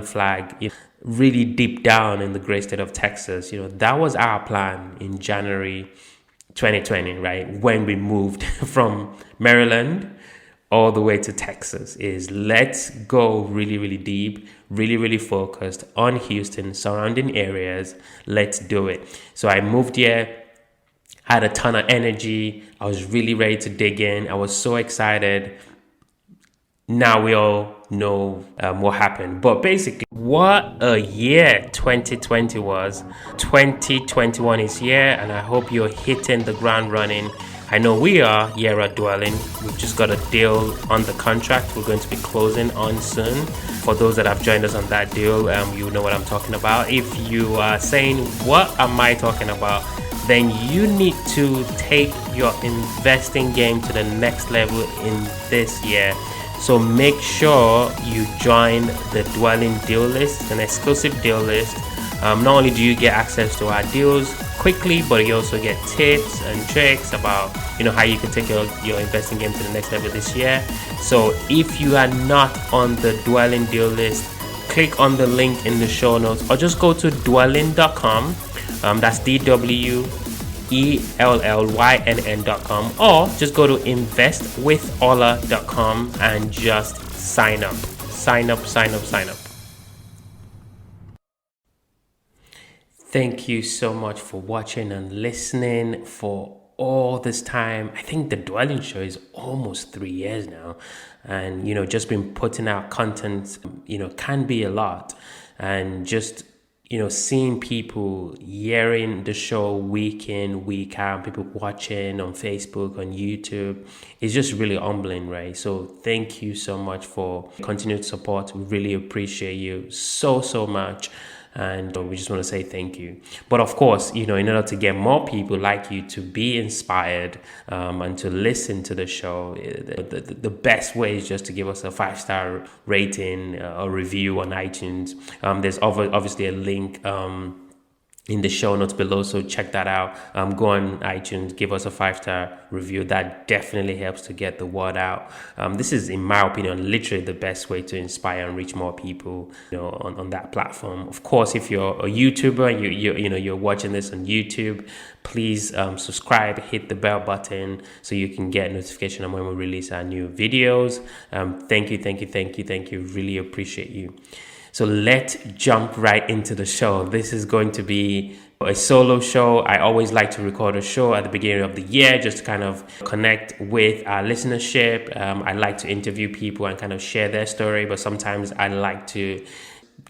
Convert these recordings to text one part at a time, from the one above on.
flag, really deep down in the great state of Texas. That was our plan in January 2020, right? When we moved from Maryland all the way to Texas, is let's go really, really deep, really, really focused on Houston, surrounding areas. Let's do it. So I moved here, had a ton of energy. I was really ready to dig in. I was so excited. Now we all know what happened. But basically, what a year 2020 was. 2021 is here, and I hope you're hitting the ground running. I know we are here at Dwelling. We've just got a deal on the contract we're going to be closing on soon. For those that have joined us on that deal, you know what I'm talking about. If you are saying, what am I talking about? Then you need to take your investing game to the next level in this year. So make sure you join the Dwelling deal list. It's an exclusive deal list. Not only do you get access to our deals quickly, but you also get tips and tricks about how you can take your investing game to the next level this year. So if you are not on the Dwelling deal list, click on the link in the show notes, or just go to dwellyn.com. That's DWELLYNN.com, or just go to investwithola.com and just sign up. Sign up. Thank you so much for watching and listening for all this time. I think the Dwelling Show is almost 3 years now, and just been putting out content can be a lot, and just seeing people hearing the show week in, week out, people watching on Facebook, on YouTube, is just really humbling, right? So thank you so much for continued support. We really appreciate you so much. And we just want to say thank you. But of course, in order to get more people like you to be inspired and to listen to the show, the best way is just to give us a 5-star rating, a review on iTunes. There's obviously a link in the show notes below, so check that out. Go on iTunes, give us a 5-star review. That definitely helps to get the word out. This is, in my opinion, literally the best way to inspire and reach more people on that platform. Of course, if you're a YouTuber and you're watching this on YouTube, please subscribe, hit the bell button so you can get notification on when we release our new videos. Thank you. Really appreciate you. So let's jump right into the show. This is going to be a solo show. I always like to record a show at the beginning of the year just to kind of connect with our listenership. I like to interview people and kind of share their story, but sometimes I like to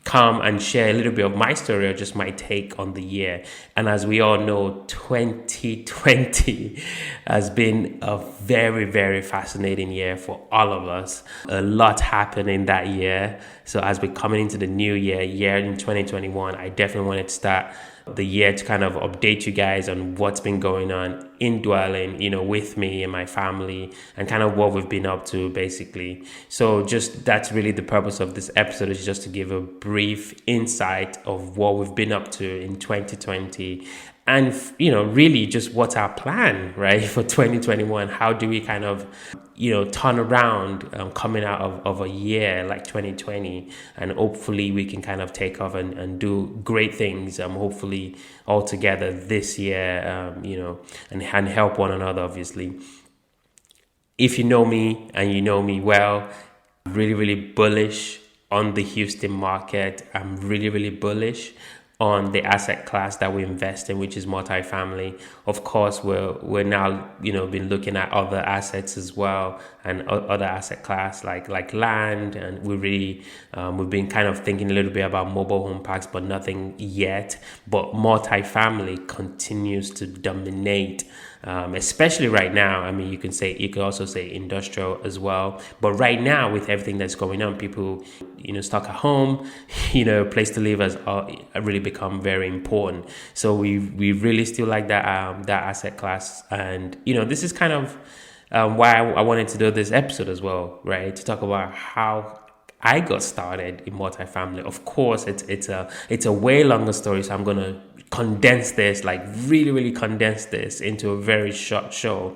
come and share a little bit of my story or just my take on the year. And as we all know, 2020 has been a very, very fascinating year for all of us. A lot happened in that year. So as we're coming into the new year in 2021, I definitely wanted to start the year to kind of update you guys on what's been going on in Dwelling, with me and my family, and kind of what we've been up to, basically. So just that's really the purpose of this episode, is just to give a brief insight of what we've been up to in 2020. And, really just what's our plan, right, for 2021? How do we kind of, turn around coming out of a year like 2020, and hopefully we can kind of take off and do great things, hopefully all together this year, and help one another, obviously. If you know me and you know me well, I'm really, really bullish on the Houston market. I'm really, really bullish on the asset class that we invest in, which is multifamily. Of course, we're now been looking at other assets as well, and other asset class like land, and we've been kind of thinking a little bit about mobile home parks, but nothing yet. But multifamily continues to dominate. Especially right now. I mean, you can also say industrial as well. But right now, with everything that's going on, people, stuck at home, a place to live has really become very important. So we really still like that asset class. And, this is kind of why I wanted to do this episode as well, right? To talk about how I got started in multifamily. Of course, it's a way longer story, so I'm gonna condense this, like really condense this into a very short show.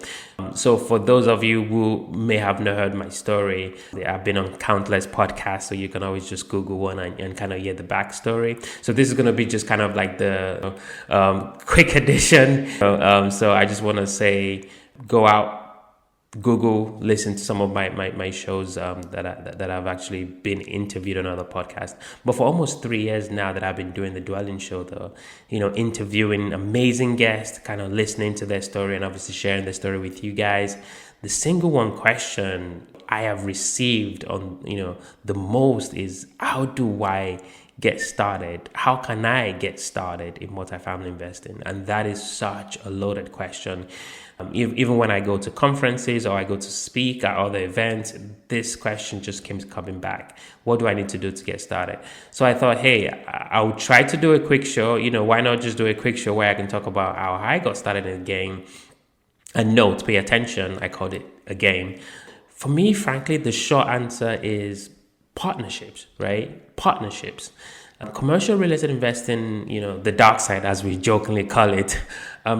So for those of you who may have not heard my story, I've been on countless podcasts, so you can always just Google one and kind of hear the backstory. So this is going to be just kind of like the quick edition. So I just want to say, go out, Google, listen to some of my shows that I've actually been interviewed on other podcasts. But for almost 3 years now that I've been doing the Dwelling Show, though, interviewing amazing guests, kind of listening to their story and obviously sharing their story with you guys. The single one question I have received on, the most is, how do I get started? How can I get started in multifamily investing? And that is such a loaded question. Even when I go to conferences or I go to speak at other events, this question just keeps coming back. What do I need to do to get started? So I thought, hey, I'll try to do a quick show. Why not just do a quick show where I can talk about how I got started in the game? And note, pay attention, I called it a game. For me, frankly, the short answer is partnerships, right? Partnerships. Commercial real estate investing, the dark side, as we jokingly call it,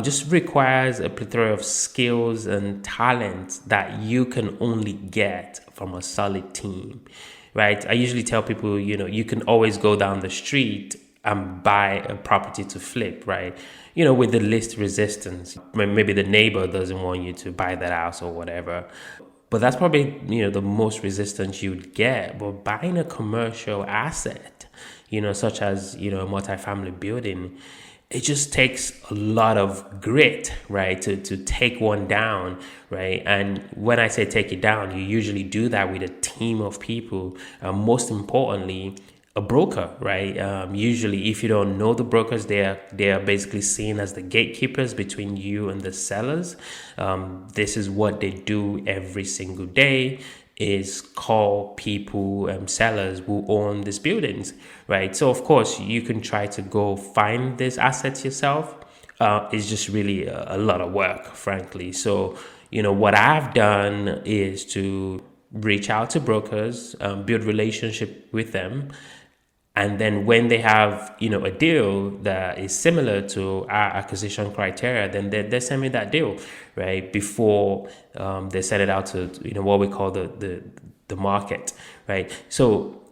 just requires a plethora of skills and talents that you can only get from a solid team, right? I usually tell people, you can always go down the street and buy a property to flip, right? With the least resistance. Maybe the neighbor doesn't want you to buy that house or whatever. But that's probably, the most resistance you'd get. But buying a commercial asset, such as, a multifamily building, it just takes a lot of grit, right, to take one down, right? And when I say take it down, you usually do that with a team of people. Most importantly, a broker, right? Usually, if you don't know the brokers, they are basically seen as the gatekeepers between you and the sellers. This is what they do every single day, is call people, sellers who own these buildings, right? So of course you can try to go find these assets yourself. It's just really a lot of work, frankly. So what I've done is to reach out to brokers, build relationship with them. And then when they have, a deal that is similar to our acquisition criteria, then they send me that deal, right? Before they send it out to, what we call the market, right? So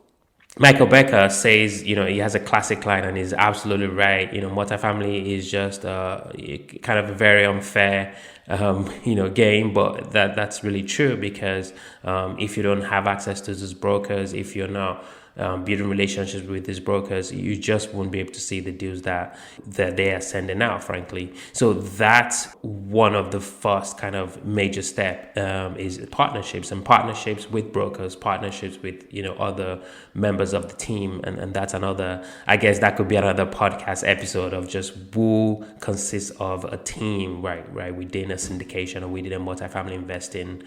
Michael Becker says, he has a classic line, and he's absolutely right. Multifamily is just kind of a very unfair, game, but that's really true, because if you don't have access to those brokers, if you're not building relationships with these brokers, you just won't be able to see the deals that they are sending out, frankly. So that's one of the first kind of major step, is partnerships with brokers, partnerships with other members of the team, and that's another, I guess that could be another podcast episode of just who consists of a team, right within a syndication or within a multifamily investing.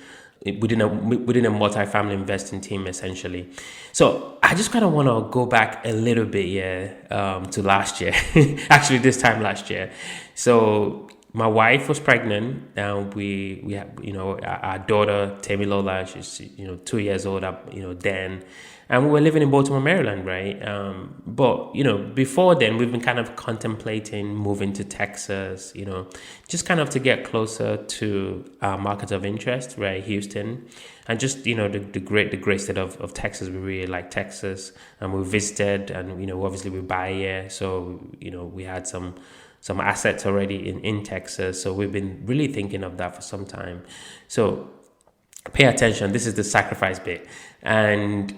Within a multifamily investing team, essentially. So I just kind of want to go back a little bit, to last year. Actually, this time last year. So my wife was pregnant, and we had, our daughter Temi Lola. She's 2 years old. Then. And we were living in Baltimore, Maryland, right? But, before then, we've been kind of contemplating moving to Texas, just kind of to get closer to our market of interest, right? Houston. And just, the great state of Texas. We really like Texas. And we visited, and, obviously we buy here. So, we had some assets already in Texas. So we've been really thinking of that for some time. So pay attention. This is the sacrifice bit. And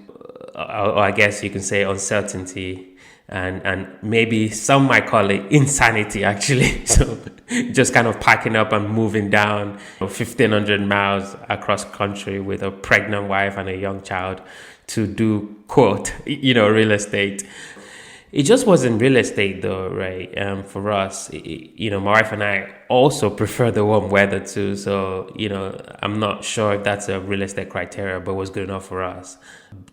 or I guess you can say uncertainty, and maybe some might call it insanity, actually. So just kind of packing up and moving down 1,500 miles across country with a pregnant wife and a young child to do, quote, real estate. It just wasn't real estate though, right? For us, my wife and I also prefer the warm weather too. So, I'm not sure if that's a real estate criteria, but it was good enough for us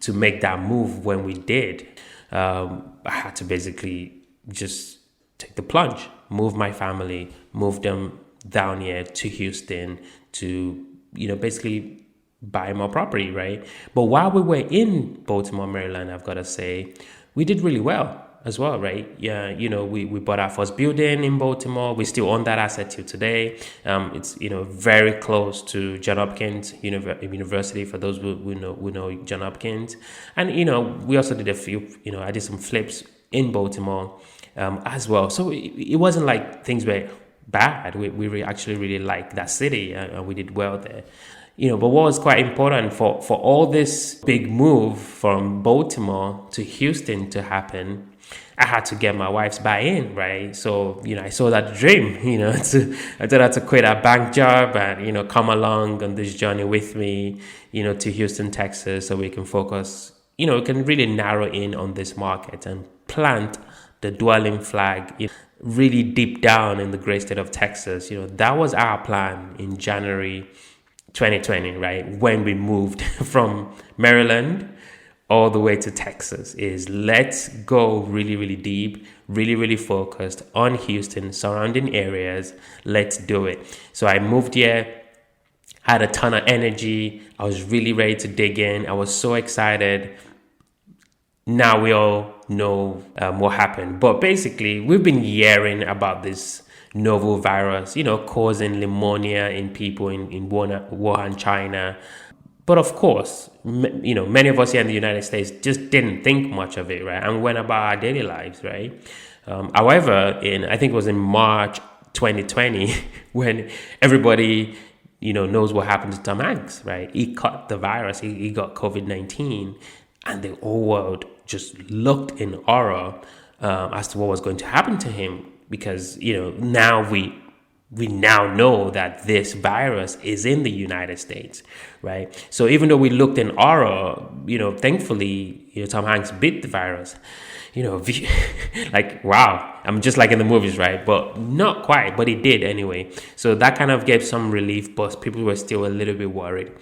to make that move. When we did, I had to basically just take the plunge, move my family, move them down here to Houston to, basically buy more property, right? But while we were in Baltimore, Maryland, I've got to say, we did really well as well, right? Yeah, we bought our first building in Baltimore. We still own that asset till today. It's very close to John Hopkins University. For those who know John Hopkins, and we also did a few. I did some flips in Baltimore as well. So it wasn't like things were bad. We actually really liked that city, and we did well there. But what was quite important for all this big move from Baltimore to Houston to happen, I had to get my wife's buy-in, right? So, I saw that dream, I told her to quit her bank job and, come along on this journey with me, to Houston, Texas, so we can focus, we can really narrow in on this market and plant the dwelling flag really deep down in the great state of Texas. That was our plan in January 2020, right? When we moved from Maryland all the way to Texas, is let's go really, really deep, really, really focused on Houston, surrounding areas. Let's do it. So I moved here, had a ton of energy. I was really ready to dig in. I was so excited. Now we all know what happened. But basically, we've been hearing about this novel virus, causing pneumonia in people in Wuhan, China. But of course, many of us here in the United States just didn't think much of it, right? And went about our daily lives, right? However, I think it was in March 2020 when everybody, knows what happened to Tom Hanks, right? He caught the virus, he got COVID-19, and the whole world just looked in horror as to what was going to happen to him. Because, now we now know that this virus is in the United States, right? So even though we looked in horror, thankfully, Tom Hanks beat the virus. Like, wow, I'm just like in the movies, right? But not quite, but he did anyway. So that kind of gave some relief, but people were still a little bit worried.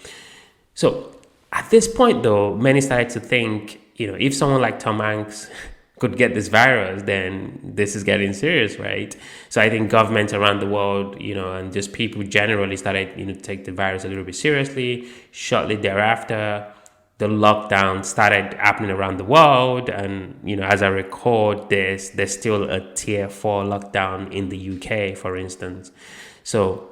So at this point, though, many started to think, if someone like Tom Hanks could get this virus, then this is getting serious, right? So I think governments around the world, and just people generally started, to take the virus a little bit seriously. Shortly thereafter, the lockdown started happening around the world. And, as I record this, there's still a tier 4 lockdown in the UK, for instance. So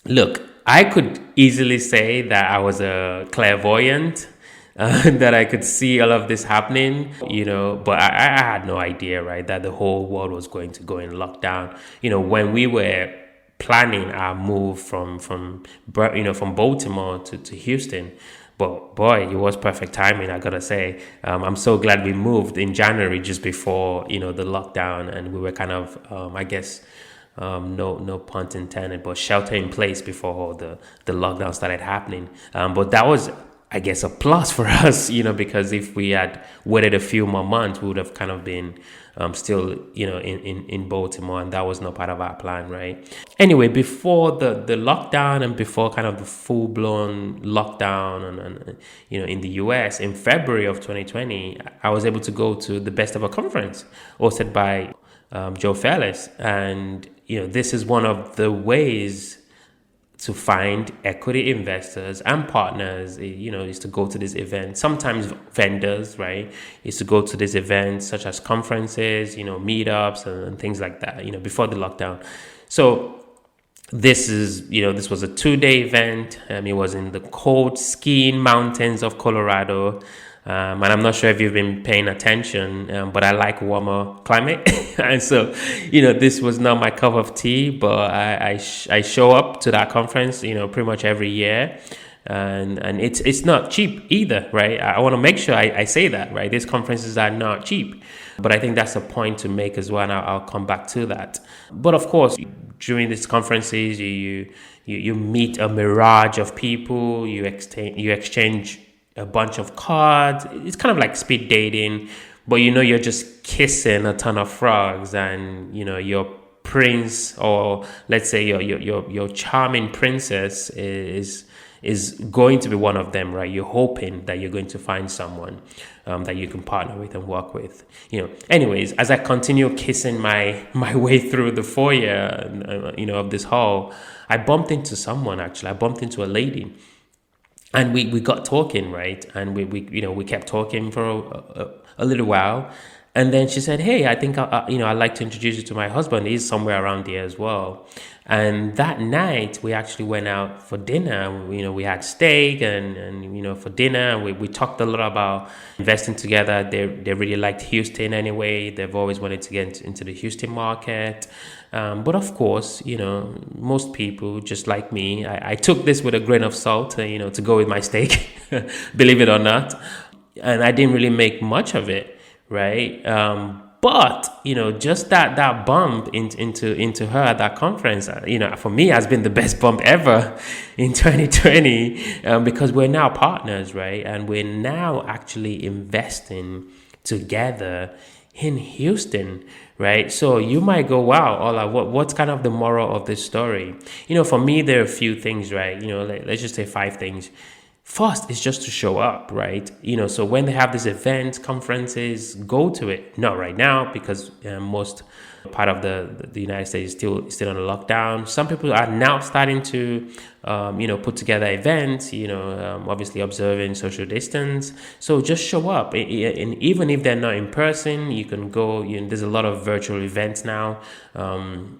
look, I could easily say that I was a clairvoyant, that I could see all of this happening, but I had no idea, right, that the whole world was going to go in lockdown. When we were planning our move from Baltimore to Houston, but boy, it was perfect timing, I gotta say. I'm so glad we moved in January, just before, the lockdown, and we were kind of, I guess, no pun intended, but shelter in place before all the lockdown started happening. But that was, I guess, a plus for us, because if we had waited a few more months, we would have kind of been still, in Baltimore, and that was not part of our plan, right? Anyway, before the lockdown and before kind of the full-blown lockdown and in the US, in February of 2020, I was able to go to the Best Ever conference hosted by Joe Fellis. And, this is one of the ways to find equity investors and partners, is to go to this event. Sometimes vendors, right, is to go to these events such as conferences, meetups and things like that, before the lockdown. So this was a 2-day event. It was in the cold skiing mountains of Colorado. And I'm not sure if you've been paying attention, but I like warmer climate. And so, this was not my cup of tea, but I show up to that conference, pretty much every year. And it's not cheap either, right? I want to make sure I say that, right? These conferences are not cheap. But I think that's a point to make as well, and I'll come back to that. But of course, during these conferences, you meet a mirage of people, you exchange a bunch of cards. It's kind of like speed dating, but you're just kissing a ton of frogs, and your prince, or let's say your charming princess is going to be one of them, right? You're hoping that you're going to find someone that you can partner with and work with. Anyways, as I continue kissing my way through the foyer, of this hall, I bumped into someone. Actually, I bumped into a lady. And we got talking, right? And we kept talking for a little while. And then she said, "Hey, I think I'd like to introduce you to my husband. He's somewhere around here as well." And that night, we actually went out for dinner. We had steak and for dinner. And we talked a lot about investing together. They really liked Houston anyway. They've always wanted to get into the Houston market. But of course, most people, just like me, I took this with a grain of salt, to go with my steak, believe it or not. And I didn't really make much of it, right? But just that bump into her at that conference, for me has been the best bump ever in 2020, because we're now partners, right? And we're now actually investing together in Houston, right? So you might go, wow, Ola, what's kind of the moral of this story? For me, there are a few things, right? Let's just say 5 things. First is just to show up, right? So when they have these events, conferences, go to it. Not right now, because most part of the United States is still on a lockdown. Some people are now starting to, put together events, obviously observing social distance. So just show up. And even if they're not in person, you can go, there's a lot of virtual events now.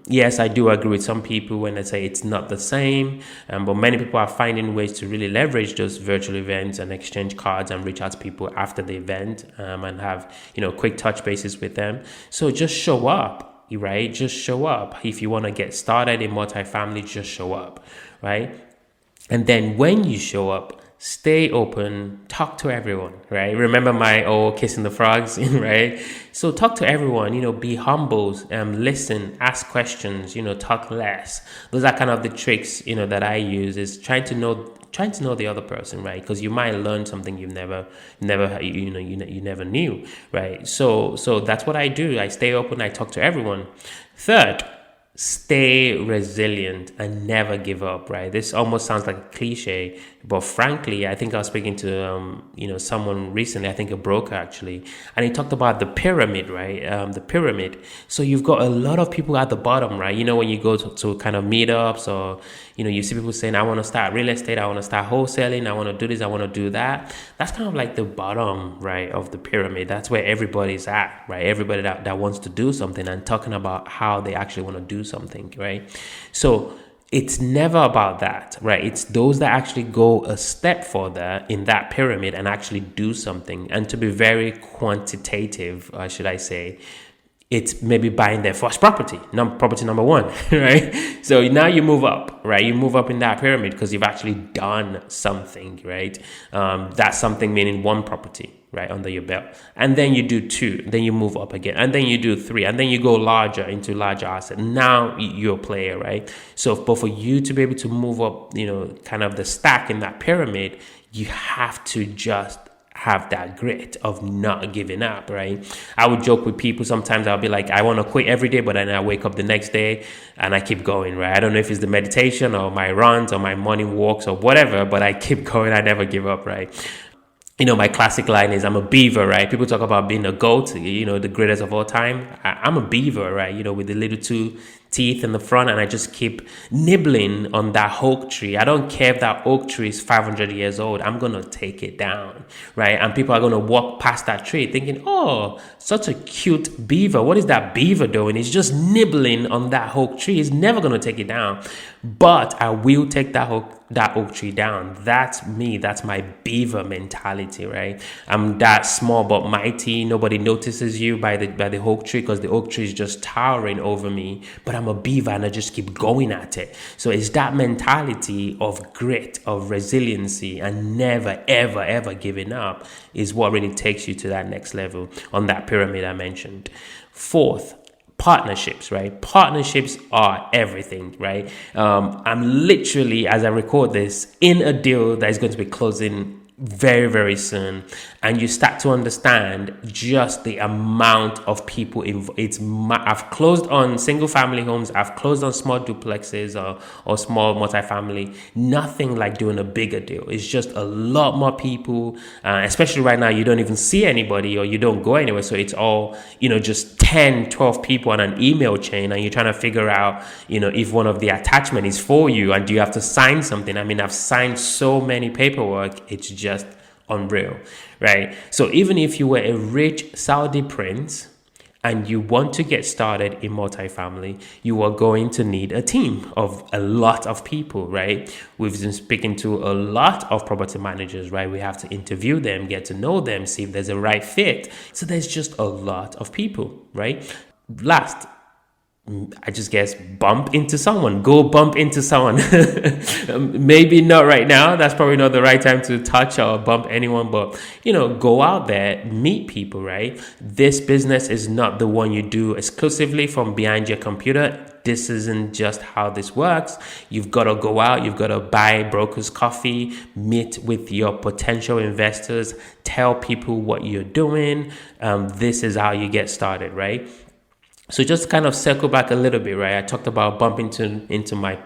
Yes, I do agree with some people when they say it's not the same, but many people are finding ways to really leverage those virtual events and exchange cards and reach out to people after the event, and have, quick touch bases with them. So just show up. Right? Just show up. If you want to get started in multifamily, just show up, right? And then when you show up, stay open, talk to everyone, right? Remember my old kissing the frogs, right? So talk to everyone, be humble, listen, ask questions, talk less. Those are kind of the tricks, that I use, is trying to know the other person, right? Because you might learn something you never knew, right? So that's what I do. I stay open. I talk to everyone. Third, stay resilient and never give up, right? This almost sounds like a cliche, but frankly, I think I was speaking to someone recently, I think a broker actually, and he talked about the pyramid, right? The pyramid. So you've got a lot of people at the bottom, right? When you go to kind of meetups, or you see people saying, I want to start real estate, I want to start wholesaling, I want to do this, I want to do that. That's kind of like the bottom, right, of the pyramid. That's where everybody's at, right? Everybody that wants to do something and talking about how they actually want to do something, right? So it's never about that, right? It's those that actually go a step further in that pyramid and actually do something. And to be very quantitative, should I say, it's maybe buying their first property number 1, right? So now you move up, right? You move up in that pyramid because you've actually done something, right? That's something meaning 1 property, right, under your belt. And then you do 2, then you move up again, and then you do 3, and then you go larger into larger asset. Now you're a player, right? So, but for you to be able to move up, kind of the stack in that pyramid, you have to just have that grit of not giving up, right? I would joke with people sometimes. I'll be like, I want to quit every day, but then I wake up the next day and I keep going, right? I don't know if it's the meditation or my runs or my morning walks or whatever, but I keep going. I never give up, right? My classic line is, I'm a beaver, right? People talk about being a goat, the greatest of all time. I'm a beaver, right? With the little 2 teeth in the front, and I just keep nibbling on that oak tree. I don't care if that oak tree is 500 years old. I'm going to take it down, right? And people are going to walk past that tree thinking, oh, such a cute beaver. What is that beaver doing? It's just nibbling on that oak tree. It's never going to take it down. But I will take that oak tree down. That's me. That's my beaver mentality, right? I'm that small but mighty. Nobody notices you by the oak tree because the oak tree is just towering over me. But I'm a beaver and I just keep going at it. So it's that mentality of grit, of resiliency, and never, ever, ever giving up is what really takes you to that next level on that pyramid I mentioned. Fourth, partnerships, right? Partnerships are everything, right? I'm literally, as I record this, in a deal that is going to be closing very, very soon, and you start to understand just the amount of people involved. I've closed on single family homes, I've closed on small duplexes or small multifamily. Nothing like doing a bigger deal. It's just a lot more people, especially right now. You don't even see anybody or you don't go anywhere, so it's all just 10, 12 people on an email chain, and you're trying to figure out, if one of the attachment is for you, and do you have to sign something? I mean, I've signed so many paperwork, it's just unreal, right? So even if you were a rich Saudi prince and you want to get started in multifamily, you are going to need a team of a lot of people, right? We've been speaking to a lot of property managers, right? We have to interview them, get to know them, see if there's a right fit. So there's just a lot of people, right? Last, I just guess bump into someone, go bump into someone. Maybe not right now. That's probably not the right time to touch or bump anyone, but go out there, meet people, right? This business is not the one you do exclusively from behind your computer. This isn't just how this works. You've got to go out, you've got to buy broker's coffee, meet with your potential investors, tell people what you're doing. This is how you get started, right? So just kind of circle back a little bit, right? I talked about bumping into my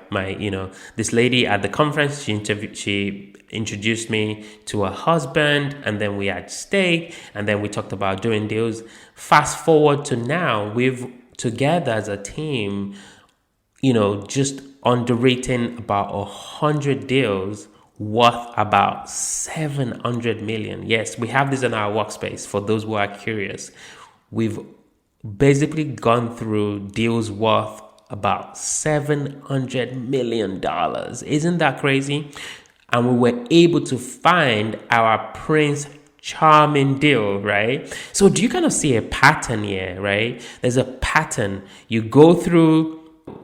this lady at the conference. She introduced me to her husband, and then we had steak, and then we talked about doing deals. Fast forward to now, we've together as a team, just underwritten about 100 deals worth about 700 million. Yes, we have this in our workspace for those who are curious. We've basically gone through deals worth about $700 million. Isn't that crazy? And we were able to find our Prince Charming deal, right? So do you kind of see a pattern here, right? There's a pattern. You go through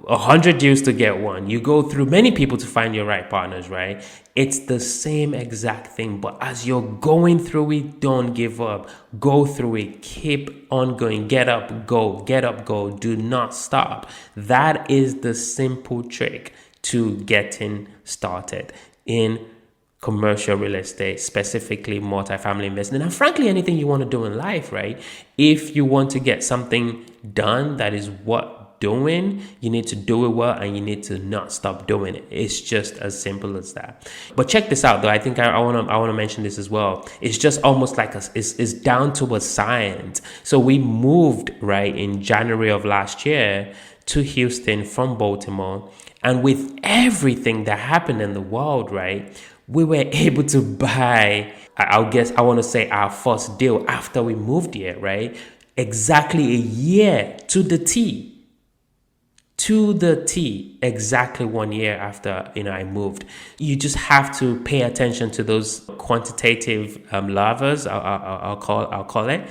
100 deals to get one. You go through many people to find your right partners, right? It's the same exact thing. But as you're going through it, don't give up. Go through it. Keep on going. Get up, go. Get up, go. Do not stop. That is the simple trick to getting started in commercial real estate, specifically multifamily investment, and frankly, anything you want to do in life, right? If you want to get something done that is worth doing, you need to do it well, and you need to not stop doing it. It's just as simple as that. But check this out, though. I think I want to mention this as well. It's just almost like it's down to a science. So we moved right in January of last year to Houston from Baltimore, and with everything that happened in the world, right, we were able to buy, I want to say, our first deal after we moved here, right? Exactly a year to the T. Exactly 1 year after I moved. You just have to pay attention to those quantitative levers. I'll call it.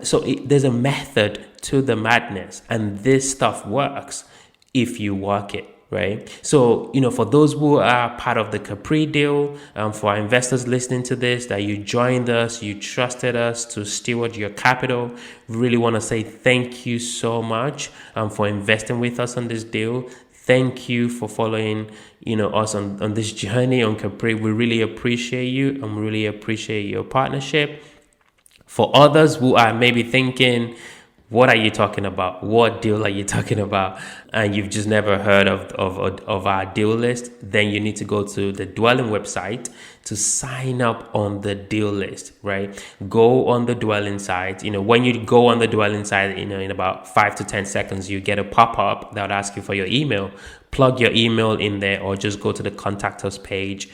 So there's a method to the madness, and this stuff works if you work it. Right. So, for those who are part of the Capri deal, for our investors listening to this, that you joined us, you trusted us to steward your capital, really want to say thank you so much for investing with us on this deal. Thank you for following, us on this journey on Capri. We really appreciate you, and we really appreciate your partnership. For others who are maybe thinking, what are you talking about? What deal are you talking about? And you've just never heard of our deal list, then you need to go to the Dwelling website to sign up on the deal list, right? Go on the Dwelling site. When you go on the Dwelling site, in about 5 to 10 seconds, you get a pop-up that will ask you for your email. Plug your email in there, or just go to the Contact Us page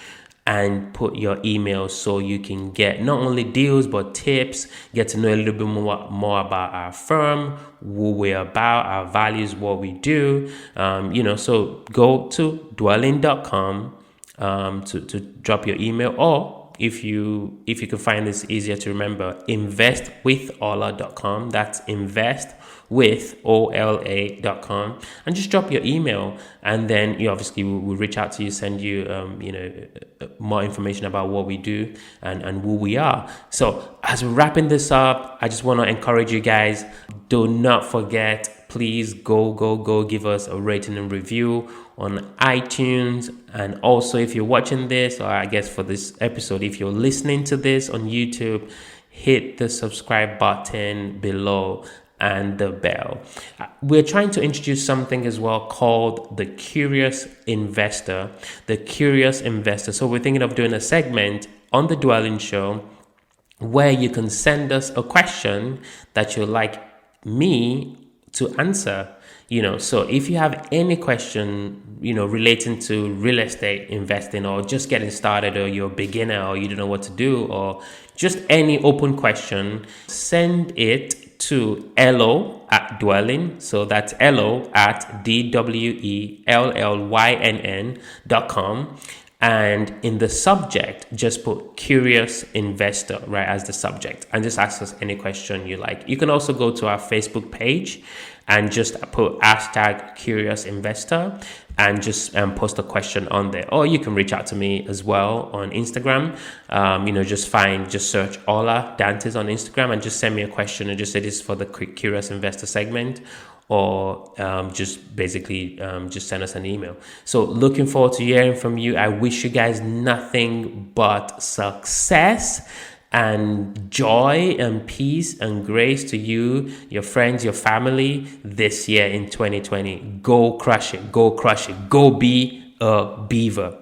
and put your email so you can get not only deals but tips, get to know a little bit more about our firm, who we're about, our values, what we do. So go to dwelling.com to drop your email, or if you can find this easier to remember, investwithola.com. That's investwithola.com, and just drop your email, and then you obviously will reach out to you, send you more information about what we do and who we are. So as we're wrapping this up, I just want to encourage you guys, do not forget, please go give us a rating and review on iTunes. And also, if you're watching this, or I guess for this episode, if you're listening to this on YouTube, hit the subscribe button below and the bell. We're trying to introduce something as well called the Curious Investor. The Curious Investor. So we're thinking of doing a segment on the Dwelling Show where you can send us a question that you like me to answer. So if you have any question, relating to real estate investing, or just getting started, or you're a beginner, or you don't know what to do, or just any open question, send it to LO@dwellyn. So that's LO@DWELLYNN.com. And in the subject, just put curious investor, right, as the subject, and just ask us any question you like. You can also go to our Facebook page and just put #curious investor and just post a question on there. Or you can reach out to me as well on Instagram. Just search Ola Dantis on Instagram and just send me a question and just say this is for the curious investor segment. Or just send us an email. So looking forward to hearing from you. I wish you guys nothing but success and joy and peace and grace to you, your friends, your family this year in 2020. Go crush it. Go crush it. Go be a beaver.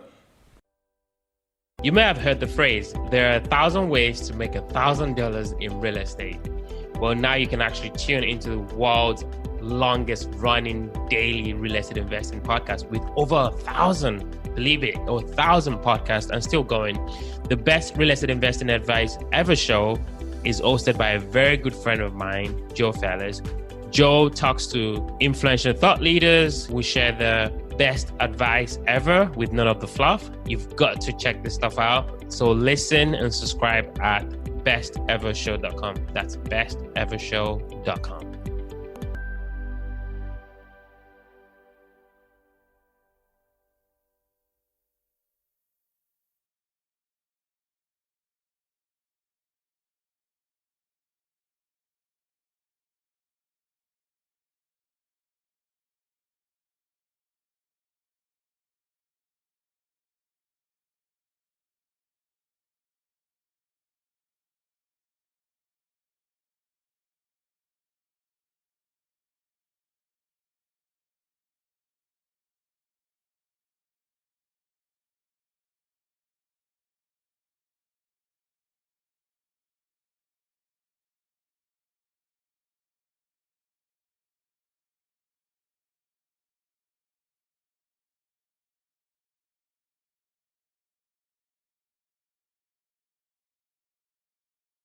You may have heard the phrase, there are 1,000 ways to make $1,000 in real estate. Well, now you can actually tune into the world's longest running daily real estate investing podcast with over 1,000, believe it, or 1,000 podcasts and still going. The best real estate investing advice ever show is hosted by a very good friend of mine, Joe Fellas. Joe talks to influential thought leaders. We share the best advice ever with none of the fluff. You've got to check this stuff out. So listen and subscribe at bestevershow.com. That's bestevershow.com.